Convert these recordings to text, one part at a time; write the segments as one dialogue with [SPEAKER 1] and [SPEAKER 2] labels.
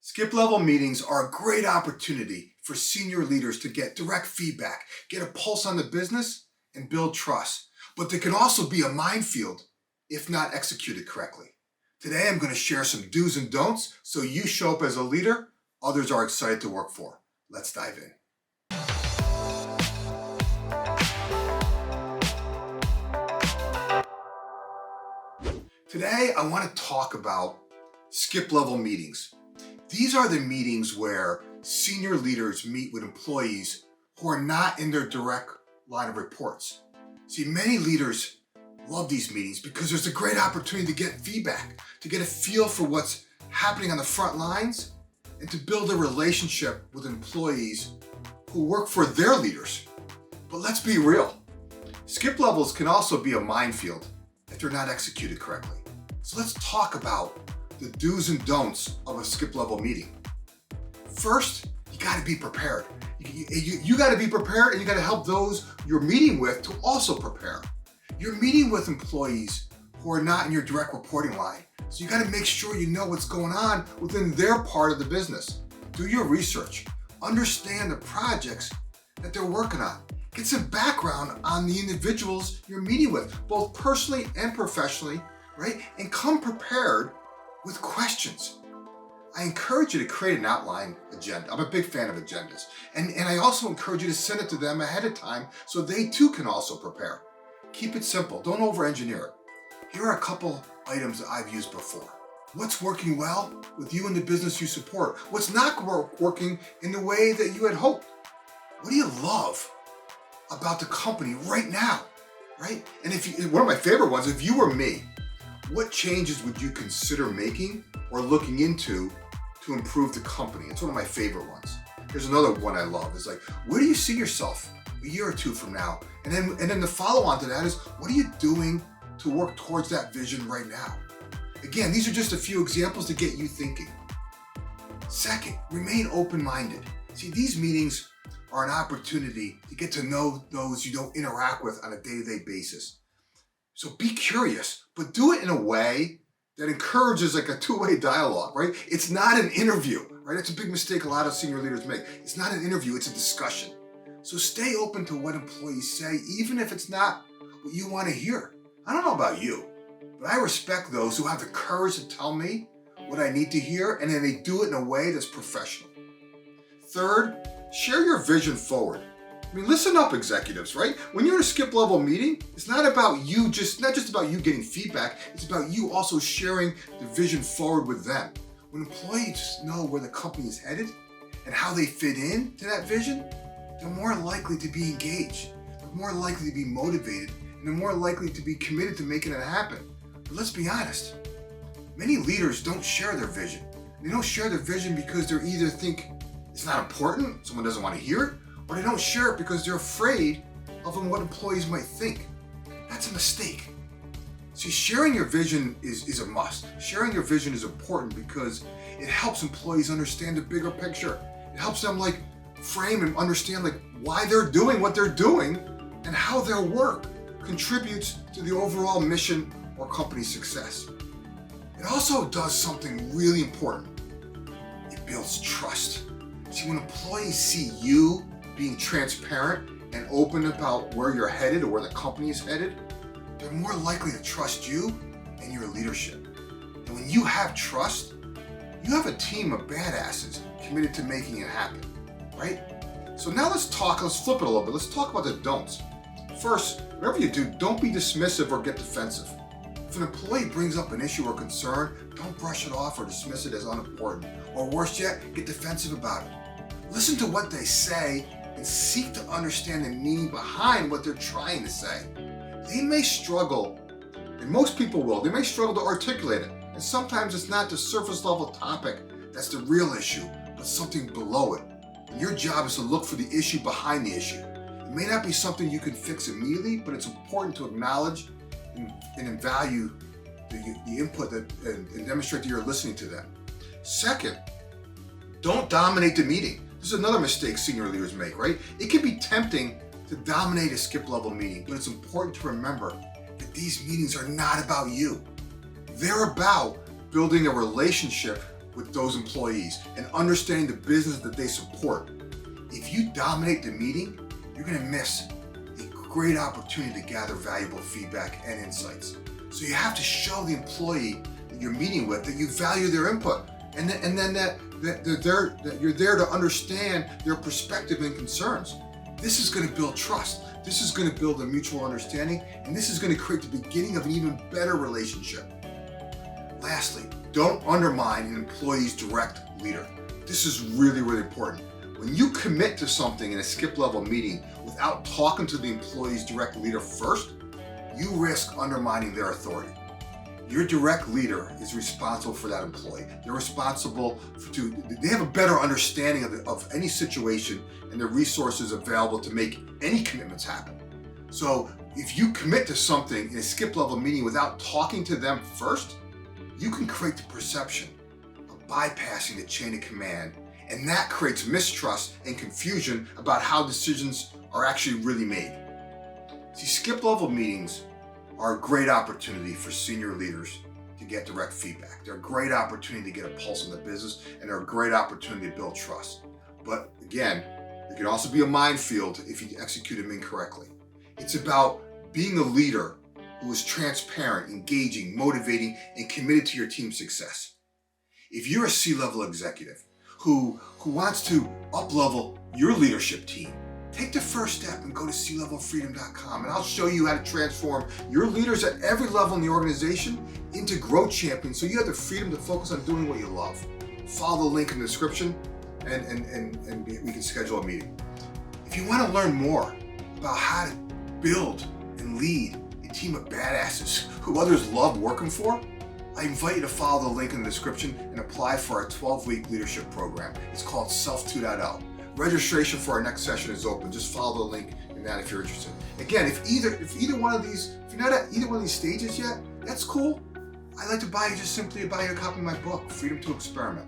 [SPEAKER 1] Skip level meetings are a great opportunity for senior leaders to get direct feedback, get a pulse on the business, and build trust. But they can also be a minefield if not executed correctly. Today I'm going to share some do's and don'ts so you show up as a leader others are excited to work for. Let's dive in. Today I want to talk about skip level meetings. These are the meetings where senior leaders meet with employees who are not in their direct line of reports. See, many leaders love these meetings because there's a great opportunity to get feedback, to get a feel for what's happening on the front lines, and to build a relationship with employees who work for their leaders. But let's be real. Skip levels can also be a minefield if they're not executed correctly. So let's talk about the do's and don'ts of a skip level meeting. First, you gotta be prepared. You gotta be prepared, and you gotta help those you're meeting with to also prepare. You're meeting with employees who are not in your direct reporting line. So you gotta make sure you know what's going on within their part of the business. Do your research. Understand the projects that they're working on. Get some background on the individuals you're meeting with, both personally and professionally, right? And come prepared with questions. I encourage you to create an outline agenda. I'm a big fan of agendas. And I also encourage you to send it to them ahead of time so they too can also prepare. Keep it simple. Don't over-engineer it. Here are a couple items that I've used before. What's working well with you and the business you support? What's not working in the way that you had hoped? What do you love about the company right now, right? And one of my favorite ones, if you were me, what changes would you consider making or looking into to improve the company? It's one of my favorite ones. There's another one I love. It's like, where do you see yourself a year or two from now? And then the follow-on to that is, what are you doing to work towards that vision right now? Again, these are just a few examples to get you thinking. Second, remain open-minded. See, these meetings are an opportunity to get to know those you don't interact with on a day-to-day basis. So be curious, but do it in a way that encourages like a two-way dialogue, right? It's not an interview, right? It's a big mistake a lot of senior leaders make. It's not an interview, it's a discussion. So stay open to what employees say, even if it's not what you want to hear. I don't know about you, but I respect those who have the courage to tell me what I need to hear, and then they do it in a way that's professional. Third, share your vision forward. I mean, listen up, executives, right? When you're in a skip level meeting, it's not about you, not just about you getting feedback, it's about you also sharing the vision forward with them. When employees know where the company is headed and how they fit in to that vision, they're more likely to be engaged, they're more likely to be motivated, and they're more likely to be committed to making it happen. But let's be honest, many leaders don't share their vision. They don't share their vision because they either think it's not important, someone doesn't want to hear it, or they don't share it because they're afraid of what employees might think. That's a mistake. See, sharing your vision is a must. Sharing your vision is important because it helps employees understand the bigger picture. It helps them frame and understand why they're doing what they're doing and how their work contributes to the overall mission or company success. It also does something really important. It builds trust. See, when employees see you being transparent and open about where you're headed or where the company is headed, they're more likely to trust you and your leadership. And when you have trust, you have a team of badasses committed to making it happen, right? So now let's flip it a little bit. Let's talk about the don'ts. First, whatever you do, don't be dismissive or get defensive. If an employee brings up an issue or concern, don't brush it off or dismiss it as unimportant. Or worse yet, get defensive about it. Listen to what they say and seek to understand the meaning behind what they're trying to say. They may struggle, and most people will, they may struggle to articulate it. And sometimes it's not the surface level topic that's the real issue, but something below it. And your job is to look for the issue behind the issue. It may not be something you can fix immediately, but it's important to acknowledge and value the input and demonstrate that you're listening to them. Second, don't dominate the meeting. This is another mistake senior leaders make, right? It can be tempting to dominate a skip level meeting, but it's important to remember that these meetings are not about you. They're about building a relationship with those employees and understanding the business that they support. If you dominate the meeting, you're going to miss a great opportunity to gather valuable feedback and insights. So you have to show the employee that you're meeting with that you value their input, and then that you're there to understand their perspective and concerns. This is going to build trust. This is going to build a mutual understanding, and this is going to create the beginning of an even better relationship. Lastly, don't undermine an employee's direct leader. This is really, really important. When you commit to something in a skip-level meeting without talking to the employee's direct leader first, you risk undermining their authority. Your direct leader is responsible for that employee. They're responsible they have a better understanding of any situation and the resources available to make any commitments happen. So if you commit to something in a skip-level meeting without talking to them first, you can create the perception of bypassing the chain of command, and that creates mistrust and confusion about how decisions are actually really made. See, skip-level meetings are a great opportunity for senior leaders to get direct feedback. They're a great opportunity to get a pulse on the business, and they're a great opportunity to build trust. But again, it can also be a minefield if you execute them incorrectly. It's about being a leader who is transparent, engaging, motivating, and committed to your team's success. If you're a C-level executive who wants to up-level your leadership team, take the first step and go to clevelfreedom.com, and I'll show you how to transform your leaders at every level in the organization into growth champions so you have the freedom to focus on doing what you love. Follow the link in the description and we can schedule a meeting. If you want to learn more about how to build and lead a team of badasses who others love working for, I invite you to follow the link in the description and apply for our 12-week leadership program. It's called Self 2.0. Registration for our next session is open. Just follow the link in that if you're interested. Again, if you're not at either one of these stages yet, that's cool. I'd like to buy you a copy of my book, Freedom to Experiment.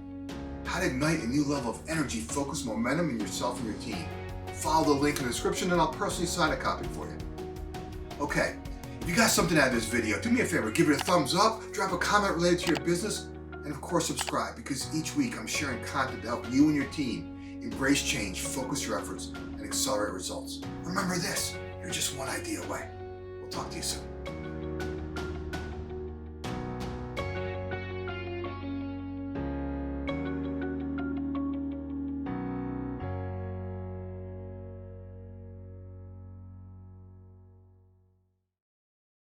[SPEAKER 1] How to ignite a new level of energy, focus, momentum in yourself and your team. Follow the link in the description and I'll personally sign a copy for you. Okay, if you got something out of this video, do me a favor, give it a thumbs up, drop a comment related to your business, and of course subscribe, because each week I'm sharing content to help you and your team embrace change, focus your efforts, and accelerate results. Remember this, you're just one idea away. We'll talk to you soon.